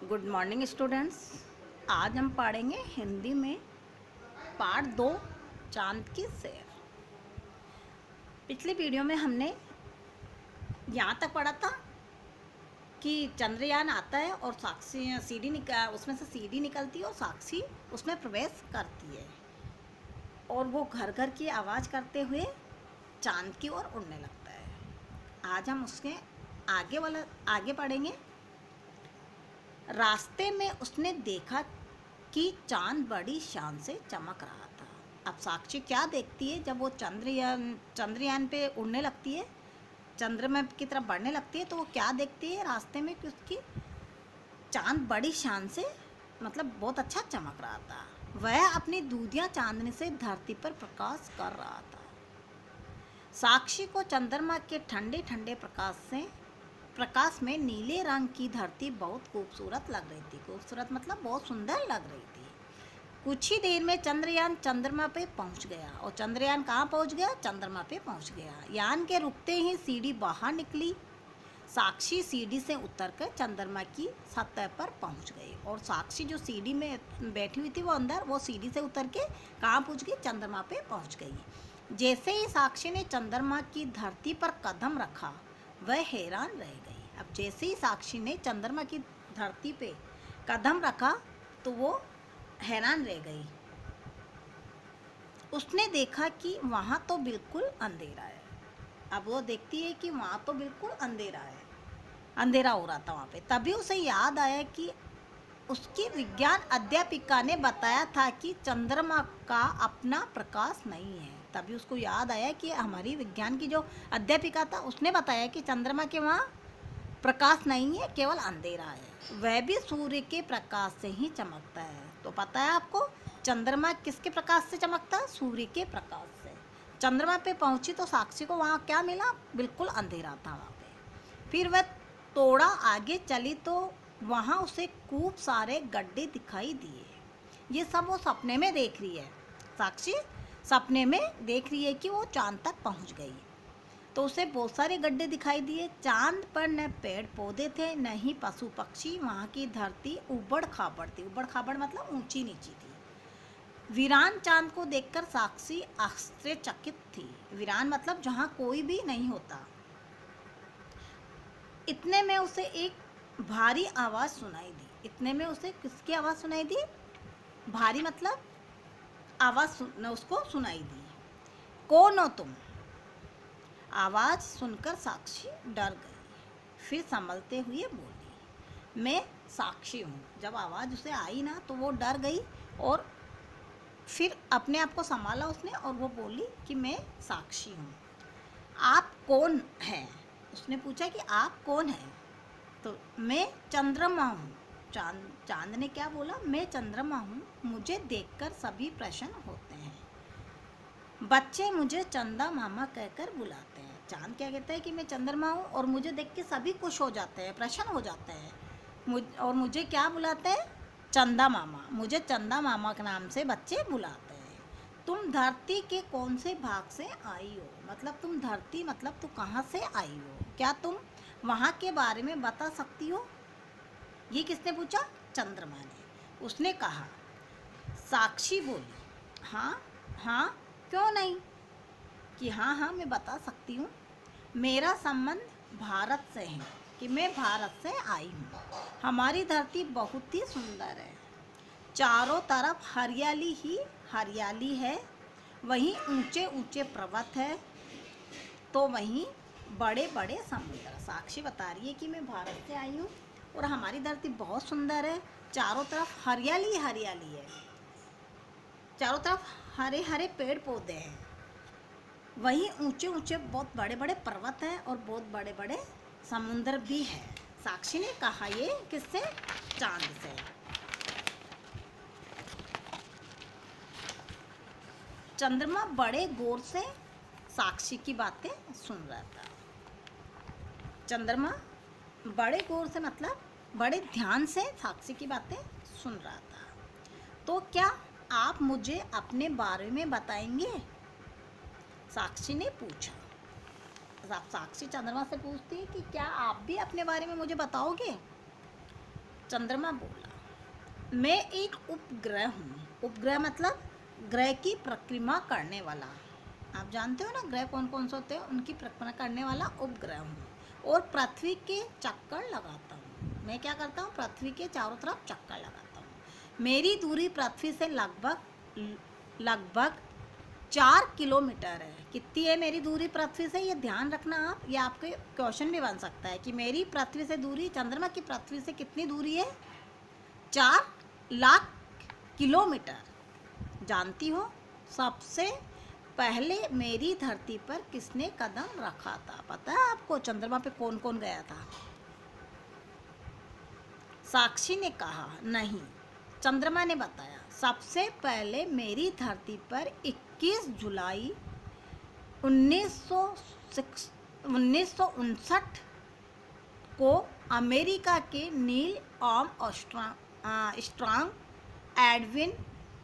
Good morning students. आज हम पढ़ेंगे हिंदी में पार्ट 2 चांद की सैर। पिछली वीडियो में हमने यहाँ तक पढ़ा था कि चंद्रयान आता है और साक्षी उसमें से सीढ़ी निकलती है और साक्षी उसमें प्रवेश करती है और वो घर घर की आवाज़ करते हुए चांद की ओर उड़ने लगता है। आज हम उसके आगे पढ़ेंगे। रास्ते में उसने देखा कि चांद बड़ी शान से चमक रहा था। अब साक्षी क्या देखती है जब वो चंद्रयान पे उड़ने लगती है, चंद्रमा की तरफ बढ़ने लगती है, तो वो क्या देखती है रास्ते में कि उसकी चांद बड़ी शान से मतलब बहुत अच्छा चमक रहा था। वह अपनी दूधिया चांदनी से धरती पर प्रकाश कर रहा था। साक्षी को चंद्रमा के ठंडे ठंडे प्रकाश में नीले रंग की धरती बहुत खूबसूरत लग रही थी। खूबसूरत मतलब बहुत सुंदर लग रही थी। कुछ ही देर में चंद्रयान चंद्रमा पे पहुंच गया। और चंद्रयान कहाँ पहुंच गया? चंद्रमा पे पहुंच गया। यान के रुकते ही सीढ़ी बाहर निकली। साक्षी सीढ़ी से उतरकर चंद्रमा की सतह पर पहुंच गई। और साक्षी जो सीढ़ी में बैठी हुई थी वो सीढ़ी से उतर के कहाँ पहुंच गई? चंद्रमा पे पहुंच गई। जैसे ही साक्षी ने चंद्रमा की धरती पर कदम रखा, वह हैरान रह गई। अब जैसे ही साक्षी ने चंद्रमा की धरती पे कदम रखा तो वो हैरान रह गई। उसने देखा कि वहाँ तो बिल्कुल अंधेरा है। अब वो देखती है कि वहाँ तो बिल्कुल अंधेरा है, अंधेरा हो रहा था वहाँ पे। तभी उसे याद आया कि उसकी विज्ञान अध्यापिका ने बताया था कि चंद्रमा का अपना प्रकाश नहीं है। तभी उसको याद आया कि हमारी विज्ञान की जो अध्यापिका था उसने बताया कि चंद्रमा के वहाँ प्रकाश नहीं है, केवल अंधेरा है। वह भी सूर्य के प्रकाश से ही चमकता है। तो पता है आपको चंद्रमा किसके प्रकाश से चमकता है? सूर्य के प्रकाश से। चंद्रमा पे पहुंची तो साक्षी को वहाँ क्या मिला? बिल्कुल अंधेरा था वहाँ पे। फिर वह थोड़ा आगे चली तो वहाँ उसे खूब सारे गड्ढे दिखाई दिए। ये सब वो सपने में देख रही है। साक्षी सपने में देख रही है कि वो चांद तक पहुँच गई। तो उसे बहुत सारे गड्ढे दिखाई दिए। चांद पर न पेड़ पौधे थे, न ही पशु पक्षी। वहाँ की धरती उबड़ खाबड़ थी। उबड़ खाबड़ मतलब ऊंची नीची थी। वीरान चांद को देखकर साक्षी आश्चर्यचकित थी। वीरान मतलब जहाँ कोई भी नहीं होता। इतने में उसे एक भारी आवाज़ सुनाई दी। इतने में उसे किसकी आवाज़ सुनाई दी? भारी मतलब आवाज़ उसको सुनाई दी। कौन हो तुम? आवाज़ सुनकर साक्षी डर गई। फिर संभलते हुए बोली, मैं साक्षी हूँ। जब आवाज़ उसे आई ना तो वो डर गई और फिर अपने आप को संभाला उसने और वो बोली कि मैं साक्षी हूँ। आप कौन हैं? उसने पूछा कि आप कौन हैं? तो मैं चंद्रमा हूँ। चांद ने क्या बोला? मैं चंद्रमा हूँ। मुझे देखकर सभी प्रसन्न होते हैं। बच्चे मुझे चंदा मामा कहकर बुलाते हैं। चांद क्या कहता है कि मैं चंद्रमा हूँ और मुझे देख के सभी खुश हो जाते हैं, प्रसन्न हो जाते हैं। और मुझे क्या बुलाते हैं? चंदा मामा। मुझे चंदा मामा के नाम से बच्चे बुलाते हैं। तुम धरती के कौन से भाग से आई हो? मतलब तुम धरती मतलब तू कहाँ से आई हो? क्या तुम वहाँ के बारे में बता सकती हो? ये किसने पूछा? चंद्रमा ने। उसने कहा। साक्षी बोली, हाँ हाँ, क्यों नहीं, कि हाँ हाँ मैं बता सकती हूँ। मेरा संबंध भारत से है, कि मैं भारत से आई हूँ। हमारी धरती बहुत ही सुंदर है। चारों तरफ हरियाली ही हरियाली है। वहीं ऊंचे ऊंचे पर्वत है तो वहीं बड़े बड़े समुद्र। साक्षी बता रही है कि मैं भारत से आई हूँ और हमारी धरती बहुत सुंदर है। चारों तरफ हरियाली हरियाली है। चारों तरफ हरे हरे पेड़ पौधे हैं। वहीं ऊंचे ऊंचे बहुत बड़े बड़े पर्वत हैं और बहुत बड़े बड़े समुद्र भी हैं। साक्षी ने कहा ये किससे? चांद से। चंद्रमा बड़े गौर से साक्षी की बातें सुन रहा था। चंद्रमा बड़े गौर से मतलब बड़े ध्यान से साक्षी की बातें सुन रहा था। तो क्या आप मुझे अपने बारे में बताएंगे? साक्षी ने पूछा। साक्षी चंद्रमा से पूछती है कि क्या आप भी अपने बारे में मुझे बताओगे? चंद्रमा बोला, मैं एक उपग्रह हूँ। उपग्रह मतलब ग्रह की परिक्रमा करने वाला। आप जानते हो ना ग्रह कौन कौन से होते हैं, उनकी परिक्रमा करने वाला उपग्रह हूँ और पृथ्वी के चक्कर लगाता हूँ। मैं क्या करता हूँ, पृथ्वी के चारों तरफ चक्कर लगाता हूँ। मेरी दूरी पृथ्वी से लगभग 4 किलोमीटर है। कितनी है मेरी दूरी पृथ्वी से, ये ध्यान रखना आप, ये आपके क्वेश्चन भी बन सकता है कि मेरी पृथ्वी से दूरी, चंद्रमा की पृथ्वी से कितनी दूरी है, 4 लाख किलोमीटर। जानती हो सबसे पहले मेरी धरती पर किसने कदम रखा था? पता है आपको चंद्रमा पे कौन कौन गया था? साक्षी ने कहा नहीं, चंद्रमा ने बताया सबसे पहले मेरी धरती पर 21 जुलाई 1959 को अमेरिका के नील आर्मस्ट्रांग, एडविन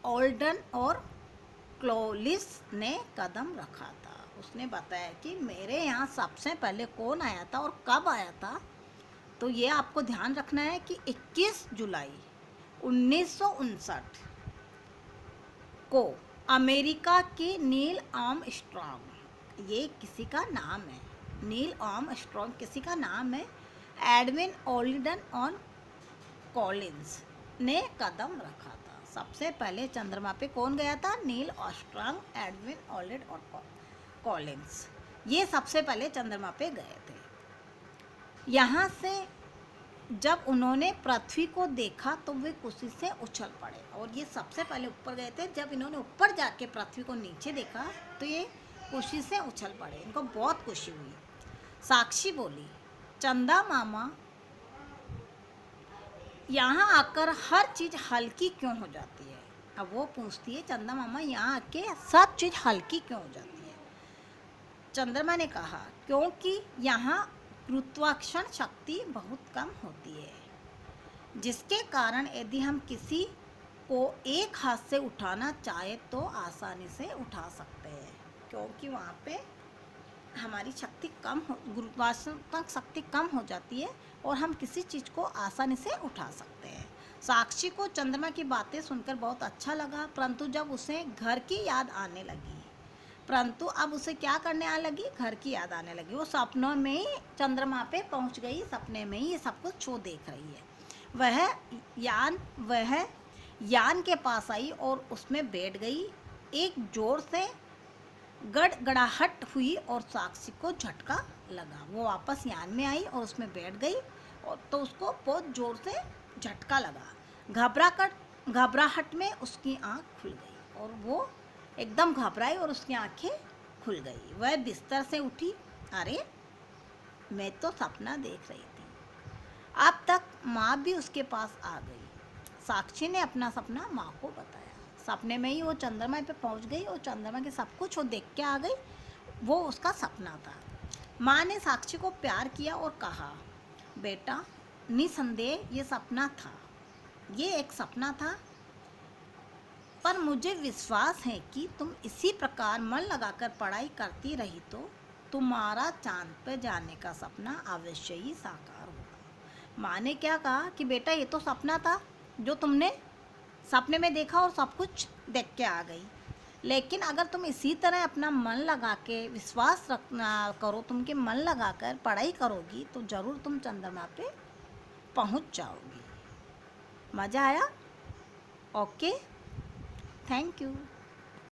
ऑल्डन और क्लोलिस ने कदम रखा था। उसने बताया कि मेरे यहाँ सबसे पहले कौन आया था और कब आया था। तो ये आपको ध्यान रखना है कि 21 जुलाई 1959 को अमेरिका के नील आर्मस्ट्रांग, ये किसी का नाम है, नील आर्मस्ट्रांग किसी का नाम है, एडविन ऑल्डन और कॉलिंस ने कदम रखा था। सबसे पहले चंद्रमा पे कौन गया था? नील आर्मस्ट्रांग, एडविन ऑल्डन और कॉलिंस, ये सबसे पहले चंद्रमा पे गए थे। यहाँ से जब उन्होंने पृथ्वी को देखा तो वे खुशी से उछल पड़े, और ये सबसे पहले ऊपर गए थे। जब इन्होंने ऊपर जाके पृथ्वी को नीचे देखा तो ये खुशी से उछल पड़े, इनको बहुत खुशी हुई। साक्षी बोली, चंदा मामा यहाँ आकर हर चीज़ हल्की क्यों हो जाती है? अब वो पूछती है, चंदा मामा यहाँ आके सब चीज़ हल्की क्यों हो जाती है? चंद्रमा ने कहा, क्योंकि यहाँ गुरुत्वाकर्षण शक्ति बहुत कम होती है, जिसके कारण यदि हम किसी को एक हाथ से उठाना चाहे तो आसानी से उठा सकते हैं, क्योंकि वहाँ पे हमारी शक्ति कम हो, गुरुत्वाकर्षण शक्ति कम हो जाती है और हम किसी चीज़ को आसानी से उठा सकते हैं। साक्षी को चंद्रमा की बातें सुनकर बहुत अच्छा लगा, परंतु जब उसे घर की याद आने लगी, परंतु अब उसे क्या करने आने लगी? घर की याद आने लगी। वो सपनों में ही चंद्रमा पे पहुंच गई, सपने में ही ये सब कुछ शो देख रही है। वह यान के पास आई और उसमें बैठ गई। एक जोर से गड़गड़ाहट हुई और साक्षी को झटका लगा। वो वापस यान में आई और उसमें बैठ गई, और तो उसको बहुत जोर से झटका लगा। घबराहट में उसकी आँख खुल गई और वो एकदम घबराई और उसकी आंखें खुल गई। वह बिस्तर से उठी, अरे मैं तो सपना देख रही थी। अब तक माँ भी उसके पास आ गई। साक्षी ने अपना सपना माँ को बताया। सपने में ही वो चंद्रमा पे पहुंच गई और चंद्रमा के सब कुछ वो देख के आ गई, वो उसका सपना था। माँ ने साक्षी को प्यार किया और कहा, बेटा निसंदेह ये सपना था, ये एक सपना था, पर मुझे विश्वास है कि तुम इसी प्रकार मन लगाकर पढ़ाई करती रही तो तुम्हारा चांद पर जाने का सपना अवश्य ही साकार होगा। माँ ने क्या कहा कि बेटा ये तो सपना था जो तुमने सपने में देखा और सब कुछ देख के आ गई, लेकिन अगर तुम इसी तरह अपना मन लगा के विश्वास रखना करो, तुम मन लगा कर पढ़ाई करोगी तो ज़रूर तुम चंद्रमा पे पहुँच जाओगी। मज़ा आया? Okay, thank you.